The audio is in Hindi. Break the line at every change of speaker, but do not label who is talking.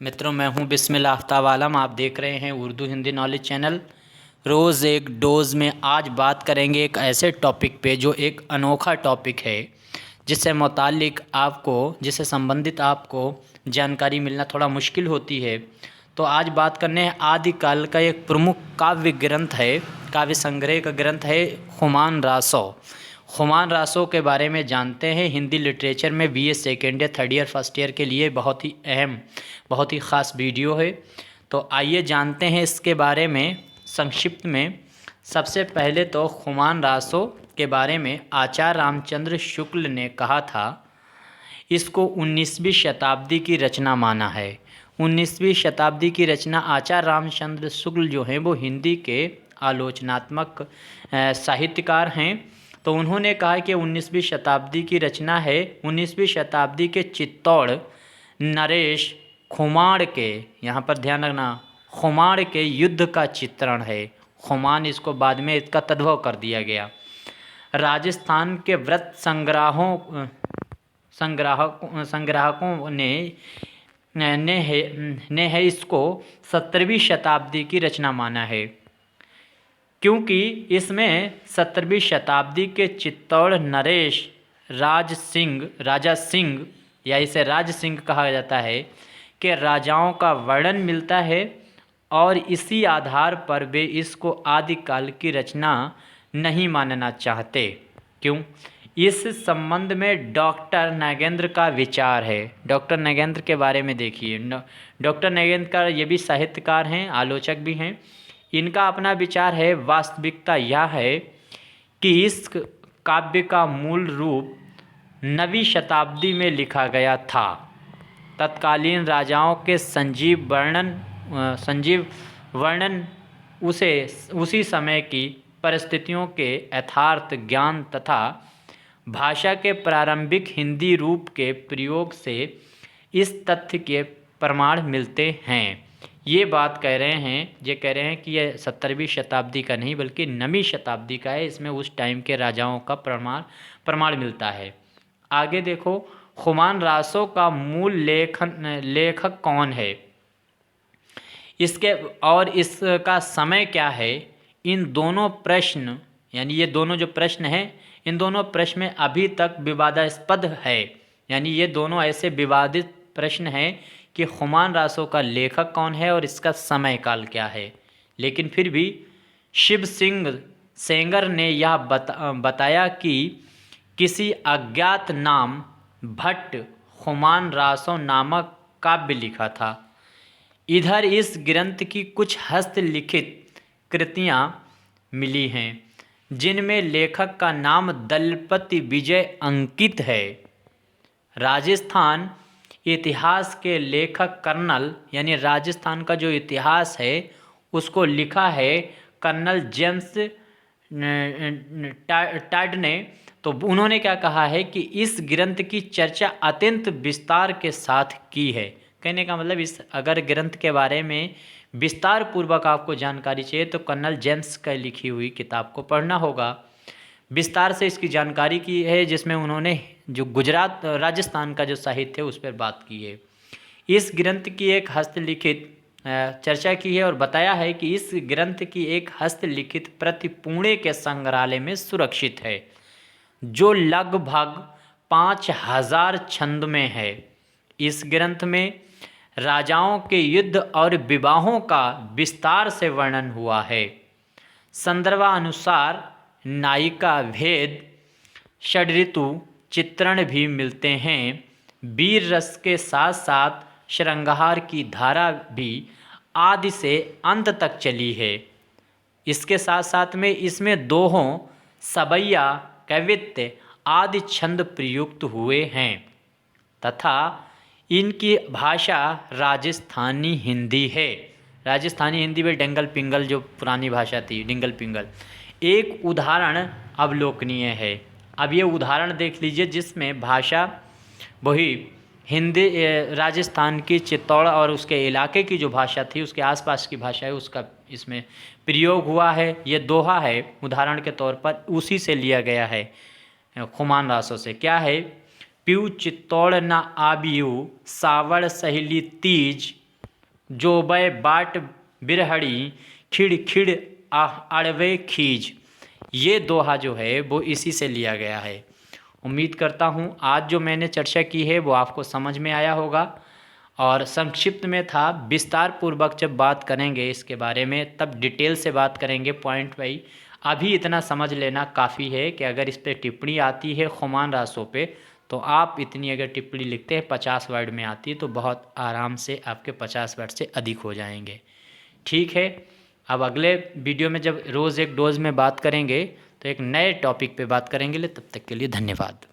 मित्रों, मैं हूं बिस्मिल्लाह आफ्ताब आलम। आप देख रहे हैं उर्दू हिंदी नॉलेज चैनल। रोज़ एक डोज़ में आज बात करेंगे एक ऐसे टॉपिक पे जो एक अनोखा टॉपिक है, जिससे संबंधित आपको जानकारी मिलना थोड़ा मुश्किल होती है। तो आज बात करने हैं आदिकाल का एक प्रमुख काव्य ग्रंथ है, काव्य संग्रह का ग्रंथ है खुमान रासो। खुमान रासो के बारे में जानते हैं। हिंदी लिटरेचर में BA second year, third year, first year के लिए बहुत ही अहम, बहुत ही ख़ास वीडियो है। तो आइए जानते हैं इसके बारे में संक्षिप्त में। सबसे पहले तो खुमान रासो के बारे में आचार्य रामचंद्र शुक्ल ने कहा था, इसको 19वीं शताब्दी की रचना माना है। 19वीं शताब्दी की रचना आचार्य रामचंद्र शुक्ल जो हैं वो हिंदी के आलोचनात्मक साहित्यकार हैं। तो उन्होंने कहा कि 19वीं शताब्दी की रचना है। 19वीं शताब्दी के चित्तौड़ नरेश खुमाण के, यहाँ पर ध्यान रखना, खुमाण के युद्ध का चित्रण है। खुमान इसको बाद में इसका तद्भव कर दिया गया। राजस्थान के व्रत संग्राहकों ने है इसको 17वीं शताब्दी की रचना माना है, क्योंकि इसमें 17वीं शताब्दी के चित्तौड़ नरेश राजा सिंह या इसे राज सिंह कहा जाता है के राजाओं का वर्णन मिलता है, और इसी आधार पर वे इसको आदिकाल की रचना नहीं मानना चाहते। क्यों? इस संबंध में डॉक्टर नगेंद्र का विचार है। डॉक्टर नगेंद्र के बारे में देखिए। डॉक्टर नगेंद्र का ये भी साहित्यकार हैं, आलोचक भी हैं। इनका अपना विचार है। वास्तविकता यह है कि इस काव्य का मूल रूप 9वीं शताब्दी में लिखा गया था। तत्कालीन राजाओं के संजीव वर्णन उसी समय की परिस्थितियों के यथार्थ ज्ञान तथा भाषा के प्रारंभिक हिंदी रूप के प्रयोग से इस तथ्य के प्रमाण मिलते हैं। ये बात कह रहे हैं कि यह 17वीं शताब्दी का नहीं बल्कि 9वीं शताब्दी का है। इसमें उस टाइम के राजाओं का प्रमाण मिलता है। आगे देखो, खुमान रासो का मूल लेखक कौन है, इसका समय क्या है, इन दोनों प्रश्न, यानी ये दोनों जो प्रश्न हैं, इन दोनों प्रश्न में अभी तक विवादास्पद है। यानी ये दोनों ऐसे विवादित प्रश्न हैं कि खुमान रासो का लेखक कौन है और इसका समय काल क्या है। लेकिन फिर भी शिव सिंह सेंगर ने यह बताया कि किसी अज्ञात नाम भट्ट खुमान रासो नामक काव्य लिखा था। इधर इस ग्रंथ की कुछ हस्तलिखित कृतियाँ मिली हैं, जिनमें लेखक का नाम दलपति विजय अंकित है। राजस्थान इतिहास के लेखक कर्नल, यानी राजस्थान का जो इतिहास है उसको लिखा है कर्नल जेम्स टाड ने। तो उन्होंने क्या कहा है कि इस ग्रंथ की चर्चा अत्यंत विस्तार के साथ की है। कहने का मतलब, इस अगर ग्रंथ के बारे में विस्तार पूर्वक आपको जानकारी चाहिए तो कर्नल जेम्स का लिखी हुई किताब को पढ़ना होगा। विस्तार से इसकी जानकारी की है, जिसमें उन्होंने जो गुजरात राजस्थान का जो साहित्य है उस पर बात की है। इस ग्रंथ की एक हस्तलिखित चर्चा की है और बताया है कि इस ग्रंथ की एक हस्तलिखित प्रति पुणे के संग्रहालय में सुरक्षित है, जो लगभग 5000 छंद में है। इस ग्रंथ में राजाओं के युद्ध और विवाहों का विस्तार से वर्णन हुआ है। संदर्भानुसार नायिका भेद, षड्ऋतु चित्रण भी मिलते हैं। वीर रस के साथ साथ श्रृंगार की धारा भी आदि से अंत तक चली है। इसके साथ साथ में इसमें दोहों, सवैया, कवित्त आदि छंद प्रयुक्त हुए हैं तथा इनकी भाषा राजस्थानी हिंदी है। राजस्थानी हिंदी में डिंगल पिंगल जो पुरानी भाषा थी, डिंगल पिंगल। एक उदाहरण अवलोकनीय है। अब ये उदाहरण देख लीजिए, जिसमें भाषा वही हिंदी राजस्थान की चित्तौड़ और उसके इलाके की जो भाषा थी, उसके आसपास की भाषा है, उसका इसमें प्रयोग हुआ है। ये दोहा है उदाहरण के तौर पर, उसी से लिया गया है, खुमान रासो से। क्या है? प्यू चित्तौड़ न आबियू सावड़ सहेली तीज जो बै बाट बिरहड़ी खिड़ खिड़ अड़वे खीज। ये दोहा जो है वो इसी से लिया गया है। उम्मीद करता हूँ आज जो मैंने चर्चा की है वो आपको समझ में आया होगा, और संक्षिप्त में था। विस्तार पूर्वक जब बात करेंगे इसके बारे में तब डिटेल से बात करेंगे पॉइंट वाइज। अभी इतना समझ लेना काफ़ी है कि अगर इस पर टिप्पणी आती है खुमान रासों पे, तो आप इतनी अगर टिप्पणी लिखते हैं 50 वर्ड में आती है तो बहुत आराम से आपके 50 वर्ड से अधिक हो जाएंगे। ठीक है, अब अगले वीडियो में जब रोज़ एक डोज में बात करेंगे तो एक नए टॉपिक पे बात करेंगे। तब तक के लिए धन्यवाद।